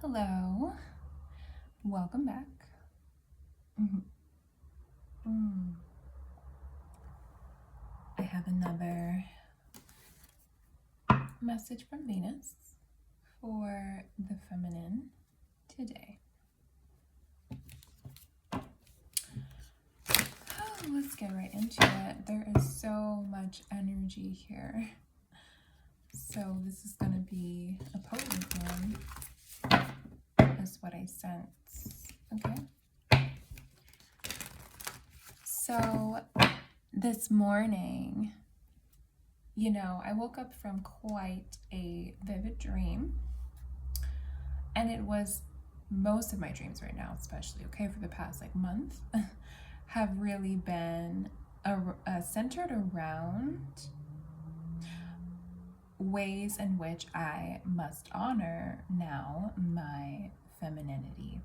Hello, welcome back. Mhm. I have another message from Venus for the feminine today. Let's get right into it. There is so much energy here. So this is going to be a potent one, is what I sense. Okay. So this morning, I woke up from quite a vivid dream. And it was most of my dreams right now, especially, for the past month, have really been centered around ways in which I must honor now my femininity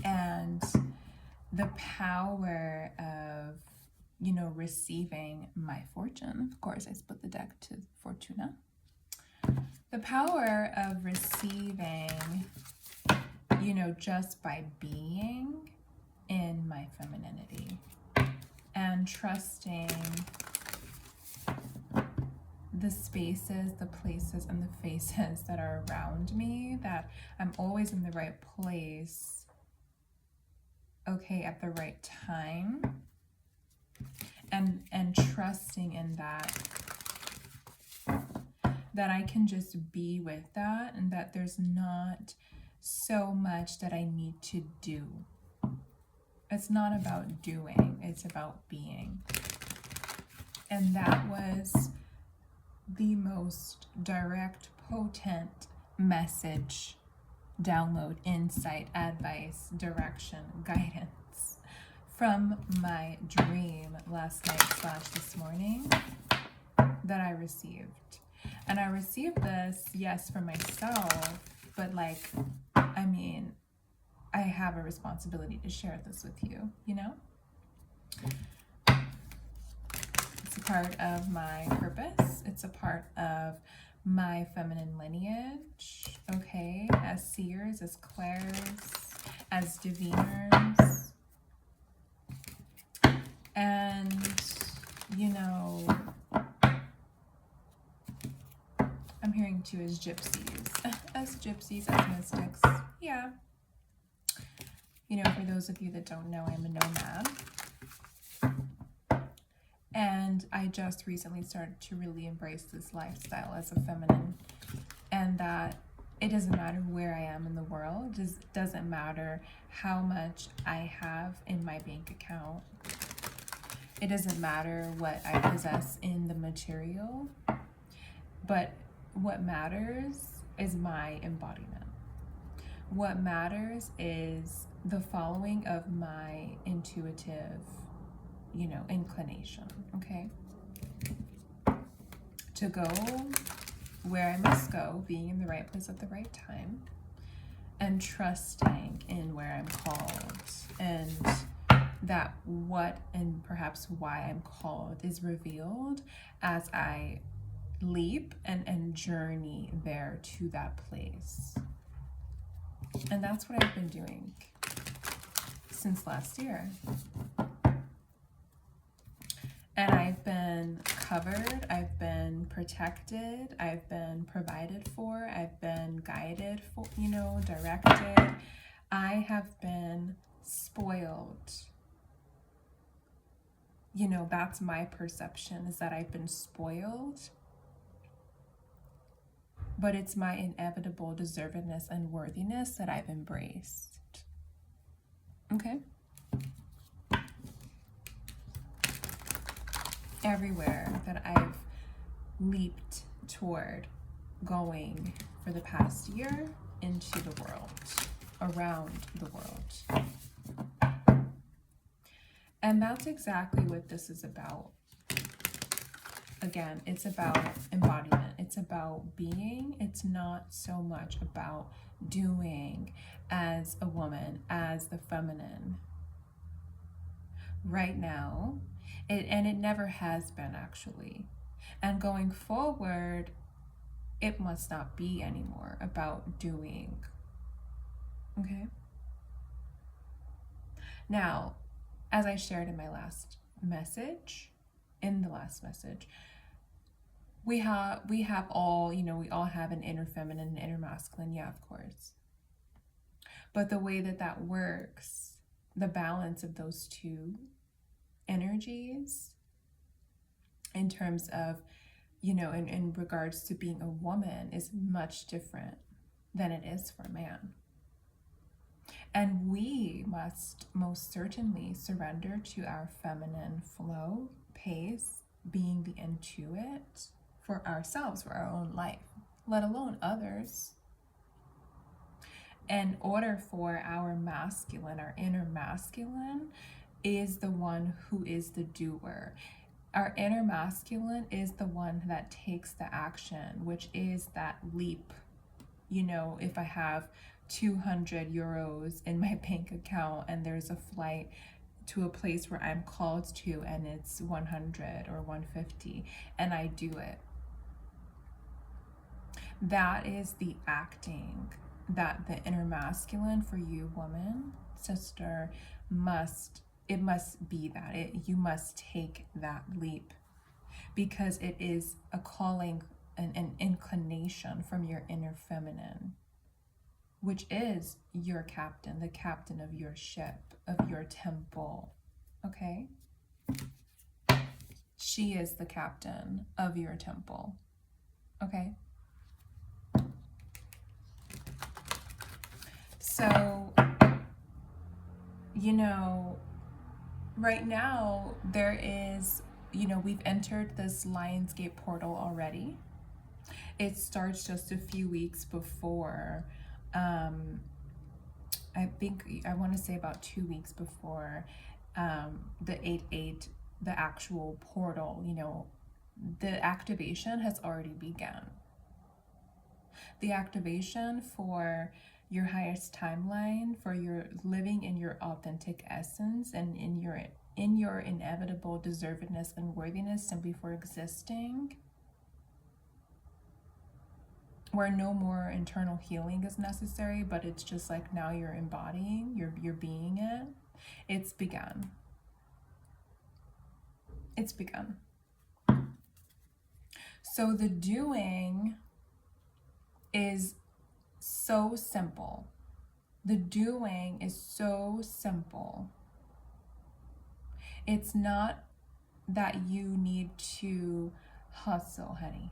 and the power of receiving my fortune. Of course, I split the deck to Fortuna. The power of receiving, just by being in my femininity and trusting the spaces, the places, and the faces that are around me, that I'm always in the right place, at the right time, and trusting in that I can just be with that, and that there's not so much that I need to do. It's not about doing, it's about being. And that was the most direct, potent message, download, insight, advice, direction, guidance from my dream last night / this morning that I received. And I received this, yes, for myself, but I have a responsibility to share this with you, It's a part of my purpose. It's a part of my feminine lineage, as seers, as clairs, as diviners. And, I'm hearing too as gypsies, as mystics. Yeah. For those of you that don't know, I'm a nomad. And I just recently started to really embrace this lifestyle as a feminine. And that it doesn't matter where I am in the world. It doesn't matter how much I have in my bank account. It doesn't matter what I possess in the material. But what matters is my embodiment. What matters is the following of my intuitive, inclination, to go where I must go, being in the right place at the right time, and trusting in where I'm called, and that what and perhaps why I'm called is revealed as I leap and journey there to that place. And that's what I've been doing since last year. And I've been covered, I've been protected, I've been provided for, I've been guided for, directed. I have been spoiled. That's my perception, is that I've been spoiled. But it's my inevitable deservedness and worthiness that I've embraced. Okay? Everywhere that I've leaped toward going for the past year into the world, around the world. And that's exactly what this is about. Again, it's about embodiment. It's about being. It's not so much about doing as a woman, as the feminine. Right now, it never has been, actually. And going forward, it must not be anymore about doing. Okay? Now, as I shared in my last message, we have all, we all have an inner feminine and inner masculine, yeah, of course. But the way that works, the balance of those two energies in terms of, in regards to being a woman is much different than it is for a man. And we must most certainly surrender to our feminine flow, pace, being the intuit for ourselves, for our own life, let alone others. In order for our masculine, our inner masculine, is the one who is the doer. Our inner masculine is the one that takes the action, which is that leap. If I have 200 euros in my bank account and there's a flight to a place where I'm called to and it's 100 or 150 and I do it. That is the acting that the inner masculine for you, woman, sister, must be that. You must take that leap because it is a calling, an inclination from your inner feminine, which is your captain, the captain of your ship, of your temple, okay? She is the captain of your temple, okay? So, right now there is, we've entered this Lionsgate portal already. It starts just a few weeks before, I want to say about 2 weeks before the 8/8, the actual portal, the activation has already begun. The activation for your highest timeline, for your living in your authentic essence and in your inevitable deservedness and worthiness simply for existing, where no more internal healing is necessary, but it's just like now you're embodying, you're being it. It's begun. It's begun. So the doing is so simple. The doing is so simple. It's not that you need to hustle, honey.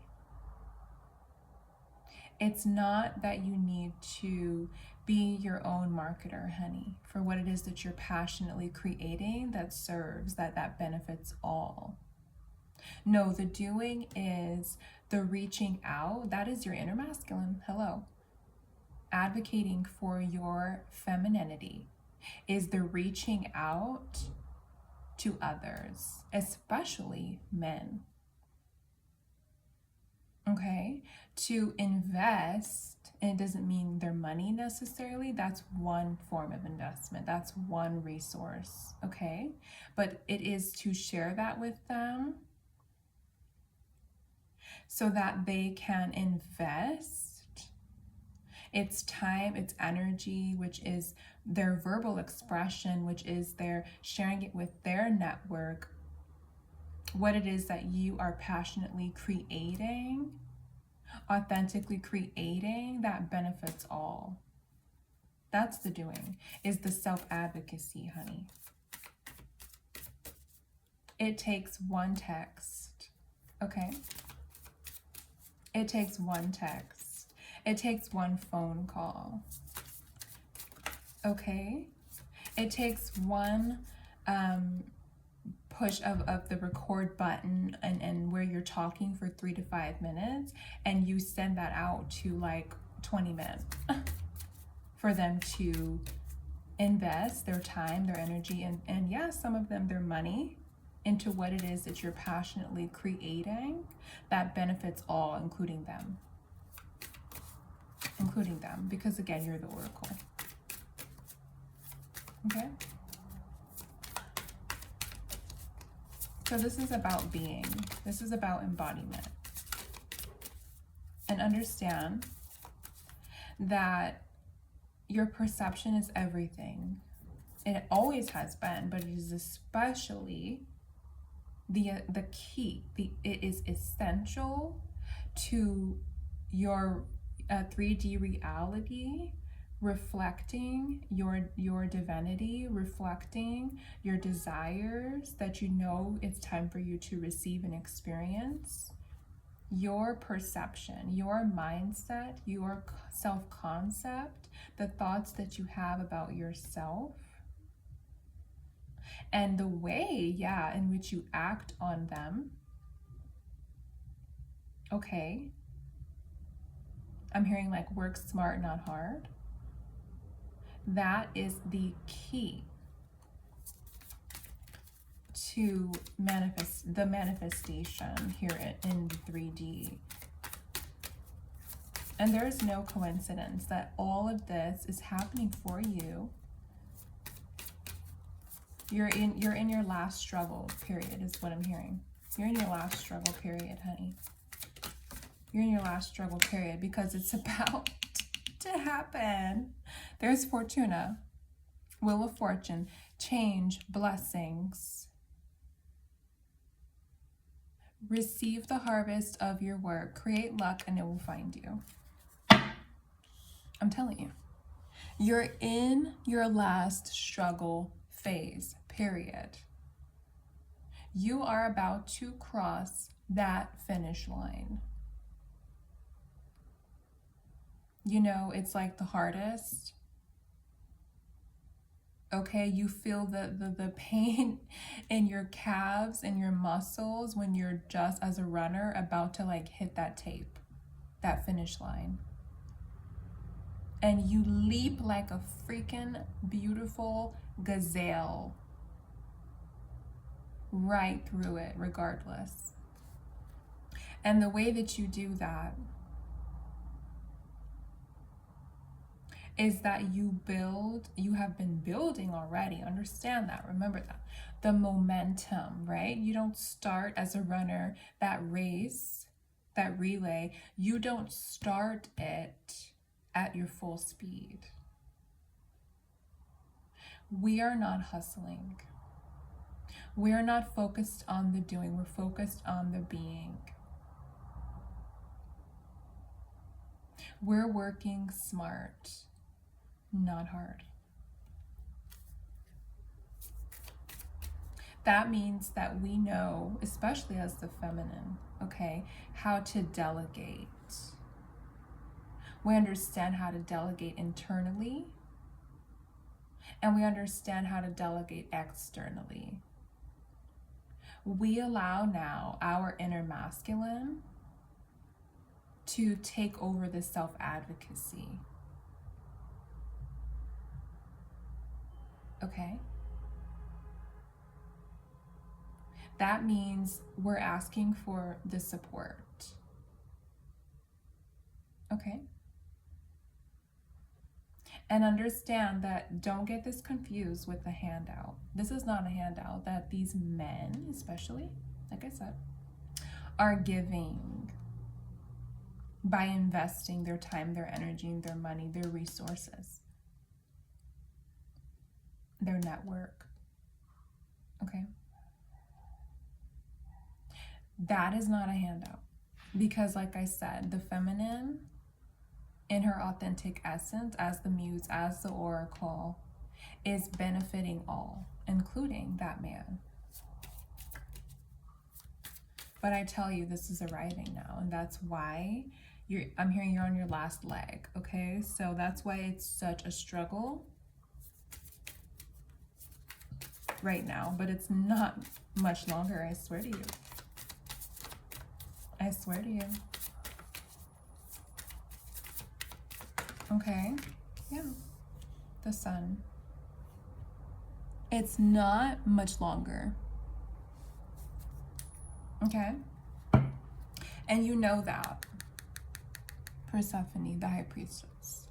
It's not that you need to be your own marketer, honey, for what it is that you're passionately creating that serves, that benefits all. No, the doing is the reaching out. That is your inner masculine. Hello. Advocating for your femininity is the reaching out to others, especially men. Okay? To invest, and it doesn't mean their money necessarily. That's one form of investment. That's one resource. Okay? But it is to share that with them so that they can invest its time, its energy, which is their verbal expression, which is their sharing it with their network, what it is that you are passionately creating, authentically creating, that benefits all. That's the doing, is the self-advocacy, honey. It takes one text, okay? It takes one text. It takes one phone call, okay? It takes one push of the record button and where you're talking for 3 to 5 minutes, and you send that out to like 20 men for them to invest their time, their energy, and yeah, some of them their money into what it is that you're passionately creating that benefits all, including them, because again, you're the oracle. Okay? So this is about being. This is about embodiment. And understand that your perception is everything. It always has been, but it is especially the key. It is essential to your 3D reality, reflecting your divinity, reflecting your desires that you know it's time for you to receive and experience. Your perception, your mindset, your self-concept, the thoughts that you have about yourself, and the way, in which you act on them. Okay. I'm hearing like work smart, not hard. That is the key to the manifestation here in 3D. And there is no coincidence that all of this is happening for you. You're in your last struggle period, is what I'm hearing. You're in your last struggle period, honey. You're in your last struggle period because it's about to happen. There's Fortuna, Wheel of Fortune, change, blessings. Receive the harvest of your work. Create luck and it will find you. I'm telling you. You're in your last struggle phase, period. You are about to cross that finish line. You know, it's like the hardest. Okay, you feel the pain in your calves and your muscles when you're just, as a runner, about to like hit that tape, that finish line. And you leap like a freaking beautiful gazelle right through it, regardless. And the way that you do that is that you have been building already. Understand that, remember that. The momentum, right? You don't start as a runner, that race, that relay, you don't start it at your full speed. We are not hustling. We are not focused on the doing, we're focused on the being. We're working smart, not hard. That means that we know, especially as the feminine, okay, how to delegate. We understand how to delegate internally, and we understand how to delegate externally. We allow now our inner masculine to take over the self-advocacy. Okay? That means we're asking for the support. Okay? And understand that, don't get this confused with the handout. This is not a handout that these men, especially, like I said, are giving by investing their time, their energy, their money, their resources, their network. Okay? That is not a handout. Because like I said, the feminine, in her authentic essence, as the muse, as the oracle, is benefiting all, including that man. But I tell you, this is arriving now, and that's why I'm hearing you're on your last leg, okay? So that's why it's such a struggle right now, but it's not much longer, I swear to you. I swear to you. Okay, yeah, the sun. It's not much longer. Okay? And you know that. Persephone, the high priestess.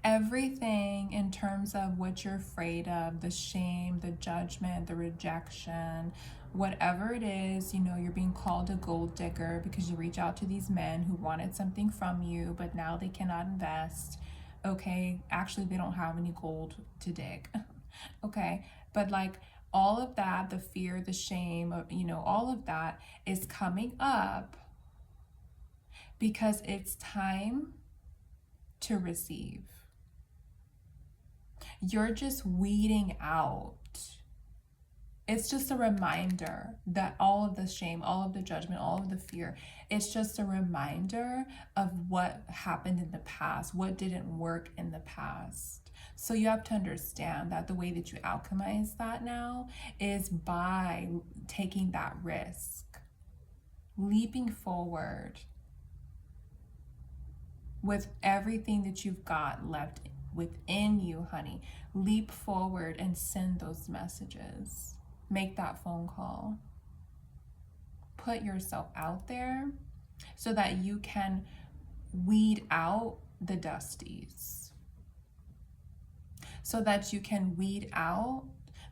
Everything in terms of what you're afraid of, the shame, the judgment, the rejection, whatever it is, you know, you're being called a gold digger because you reach out to these men who wanted something from you, but now they cannot invest. Okay, actually, they don't have any gold to dig. Okay, but like all of that, the fear, the shame, you know, all of that is coming up because it's time to receive. You're just weeding out. It's just a reminder that all of the shame, all of the judgment, all of the fear, it's just a reminder of what happened in the past, what didn't work in the past. So you have to understand that the way that you alchemize that now is by taking that risk, leaping forward with everything that you've got left within you, honey. Leap forward and send those messages. Make that phone call. Put yourself out there so that you can weed out the dusties. So that you can weed out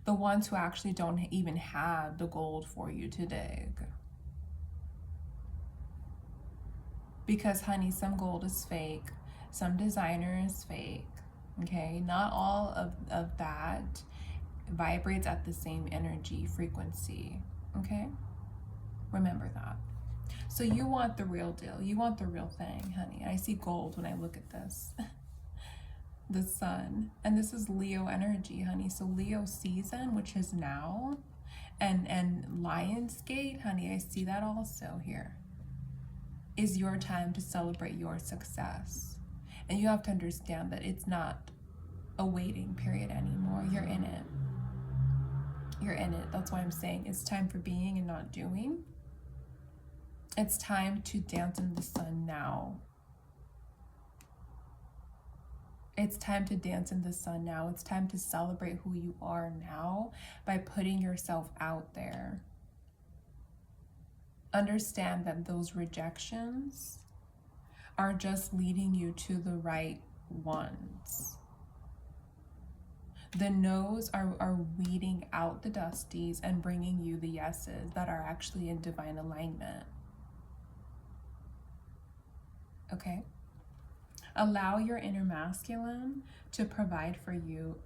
the ones who actually don't even have the gold for you to dig. Because, honey, some gold is fake. Some designer is fake. Okay? Not all of that vibrates at the same energy frequency. Okay? Remember that. So you want the real deal. You want the real thing, honey. I see gold when I look at this. The sun. And this is Leo energy, honey. So Leo season, which is now, and Lionsgate, honey, I see that also here, is your time to celebrate your success. And you have to understand that it's not a waiting period anymore. You're in it. You're in it. That's why I'm saying it's time for being and not doing. It's time to dance in the sun now. It's time to dance in the sun now. It's time to celebrate who you are now by putting yourself out there. Understand that those rejections are just leading you to the right ones. The no's are weeding out the dusties and bringing you the yeses that are actually in divine alignment. Okay? Allow your inner masculine to provide for you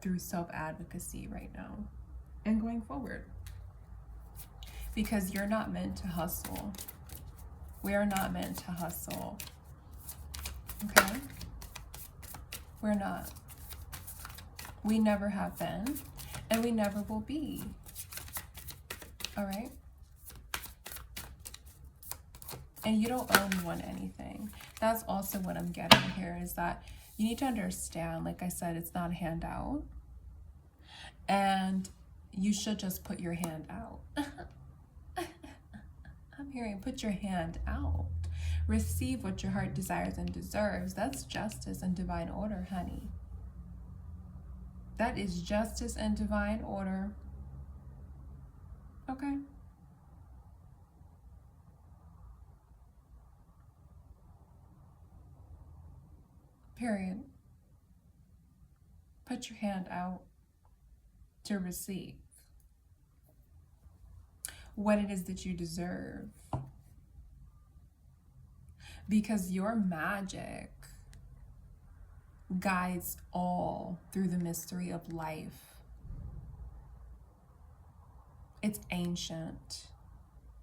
through self-advocacy right now and going forward. Because you're not meant to hustle. We are not meant to hustle. Okay? We're not. We never have been, and we never will be. All right? And you don't owe anyone anything. That's also what I'm getting here, is that you need to understand, like I said, it's not a handout. And you should just put your hand out. I'm hearing put your hand out. Receive what your heart desires and deserves. That's justice and divine order, honey. That is justice and divine order. Okay? Period. Put your hand out to receive what it is that you deserve. Because your magic guides all through the mystery of life. It's ancient.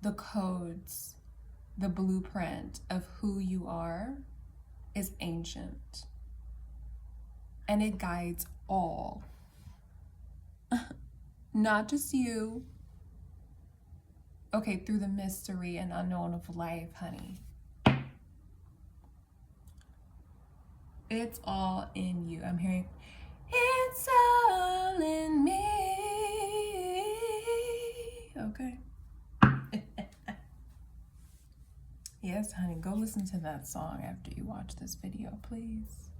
The codes, the blueprint of who you are is ancient. And it guides all. Not just you. Okay, through the mystery and unknown of life, honey. It's all in you. I'm hearing, it's all in me. Okay. Yes, honey, go listen to that song after you watch this video, please.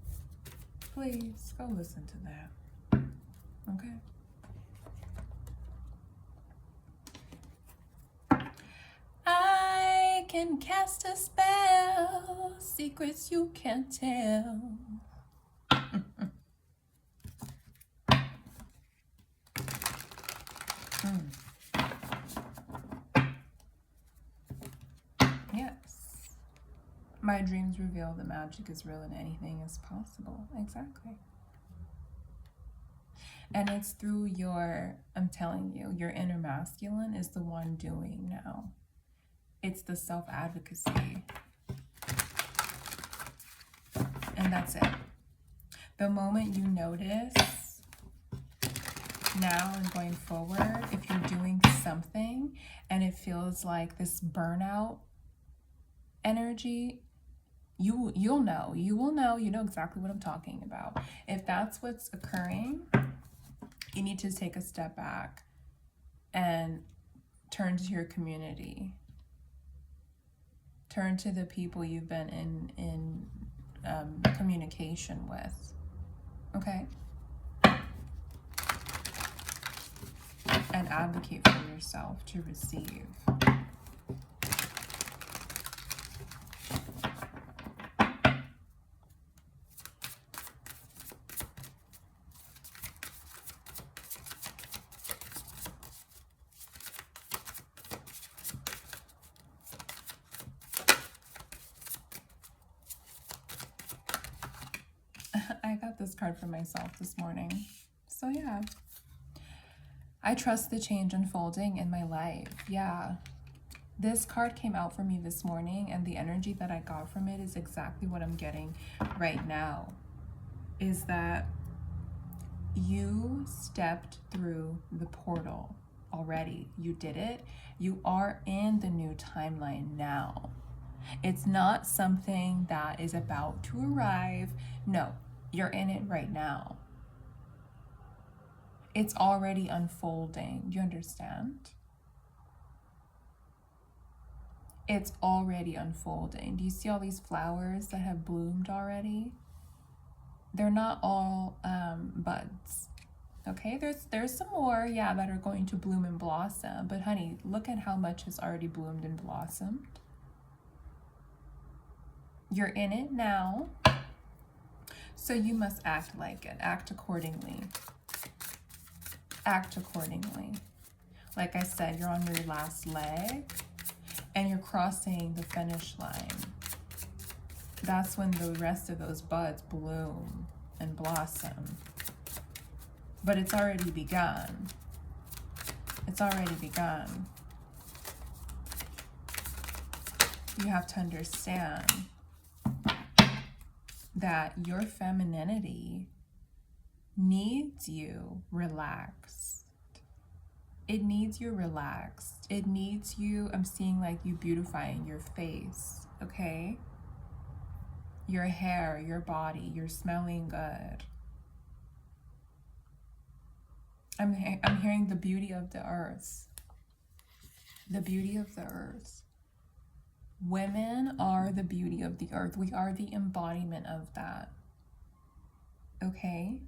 Please, go listen to that. Okay? I can cast a spell, secrets you can't tell. My dreams reveal that magic is real and anything is possible. Exactly. And it's through your, I'm telling you, your inner masculine is the one doing now. It's the self-advocacy. And that's it. The moment you notice now and going forward, if you're doing something and it feels like this burnout energy, you'll know. You will know. You know exactly what I'm talking about. If that's what's occurring, you need to take a step back and turn to your community. Turn to the people you've been in communication with. Okay? And advocate for yourself to receive. I got this card for myself this morning. So yeah. I trust the change unfolding in my life. Yeah. This card came out for me this morning, and the energy that I got from it is exactly what I'm getting right now. Is that you stepped through the portal already. You did it. You are in the new timeline now. It's not something that is about to arrive. No, you're in it right now. It's already unfolding. Do you understand? It's already unfolding. Do you see all these flowers that have bloomed already? They're not all buds. Okay, there's some more, yeah, that are going to bloom and blossom. But honey, look at how much has already bloomed and blossomed. You're in it now. So you must act like it. Act accordingly. Act accordingly. Like I said, you're on your last leg and you're crossing the finish line. That's when the rest of those buds bloom and blossom. But it's already begun. It's already begun. You have to understand that your femininity needs you relaxed. It needs you relaxed. It needs you, I'm seeing like you beautifying your face, okay? Your hair, your body, you're smelling good. I'm hearing the beauty of the earth. The beauty of the earth. Women are the beauty of the earth. We are the embodiment of that. Okay?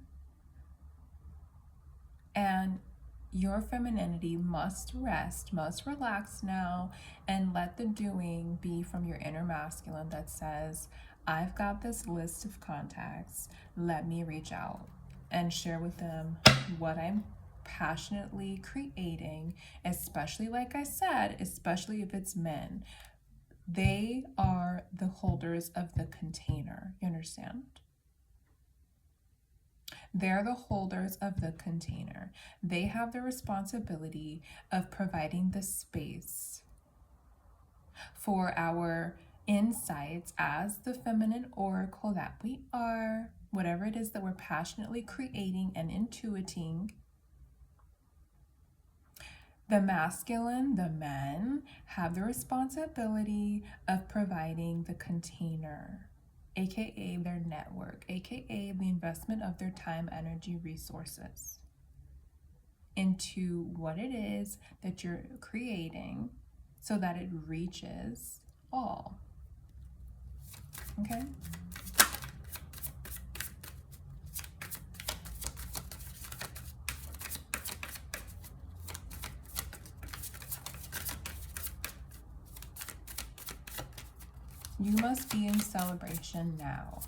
And your femininity must rest, must relax now, and let the doing be from your inner masculine that says, I've got this list of contacts. Let me reach out and share with them what I'm passionately creating, especially, like I said, especially if it's men. They are the holders of the container. You understand? They're the holders of the container. They have the responsibility of providing the space for our insights as the feminine oracle that we are, whatever it is that we're passionately creating and intuiting. The masculine, the men, have the responsibility of providing the container, aka their network, aka the investment of their time, energy, resources into what it is that you're creating so that it reaches all. Okay? You must be in celebration now.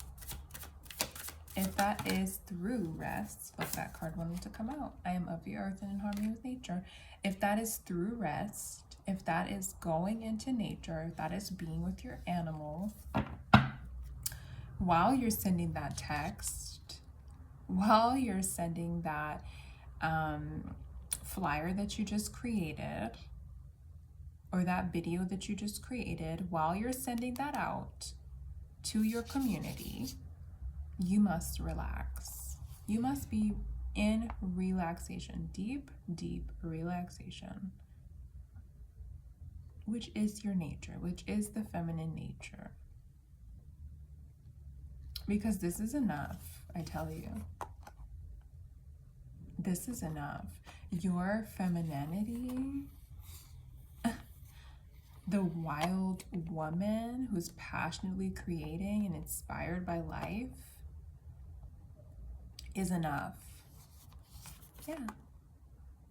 If that is through rest, look, that card wanted to come out. I am of the earth and in harmony with nature. If that is through rest, if that is going into nature, if that is being with your animals, while you're sending that text, while you're sending that flyer that you just created, or that video that you just created, while you're sending that out to your community, you must relax. You must be in relaxation, deep, deep relaxation, which is your nature, which is the feminine nature. Because this is enough, I tell you. This is enough. Your femininity, the wild woman who's passionately creating and inspired by life, is enough. Yeah.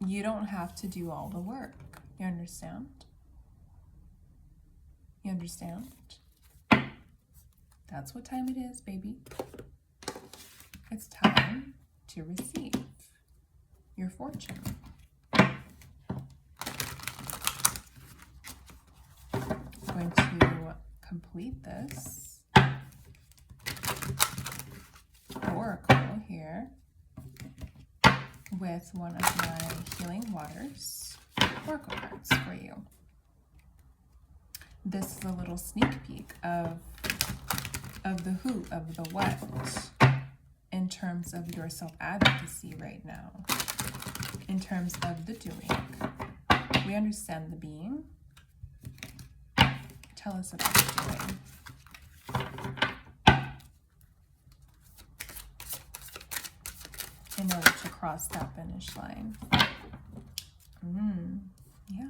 You don't have to do all the work. You understand? You understand? That's what time it is, baby. It's time to receive your fortune. I'm going to complete this oracle here with one of my Healing Waters oracle cards for you. This is a little sneak peek of the who, of the what, in terms of your self-advocacy right now, in terms of the doing. We understand the being. Tell us about the doing. In order to cross that finish line. Yeah,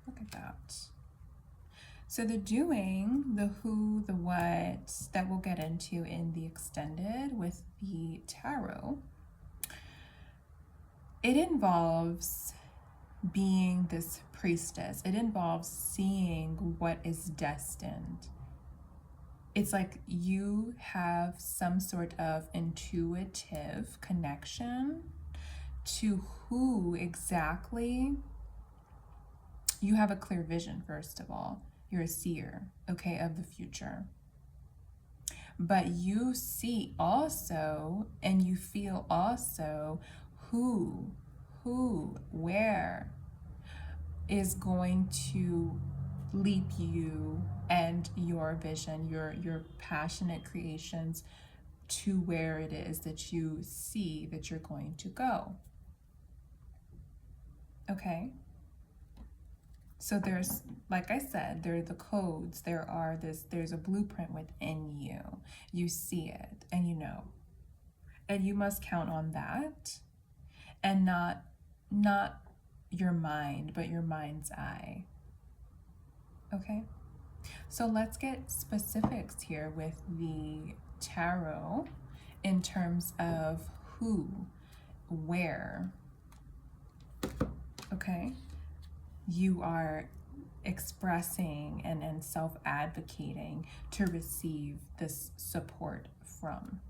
look at that. So the doing, the who, the what, that we'll get into in the extended with the tarot, it involves being this priestess. It involves seeing what is destined. It's like you have some sort of intuitive connection to who exactly. You have a clear vision, first of all. You're a seer, okay, of the future. But you see also, and you feel also who, where is going to leap you and your vision, your passionate creations to where it is that you see that you're going to go. Okay? So there's, like I said, there are the codes, there's a blueprint within you. You see it and you know. And you must count on that, and not your mind, but your mind's eye. Okay? So let's get specifics here with the tarot in terms of who, where. Okay? You are expressing and self-advocating to receive this support from.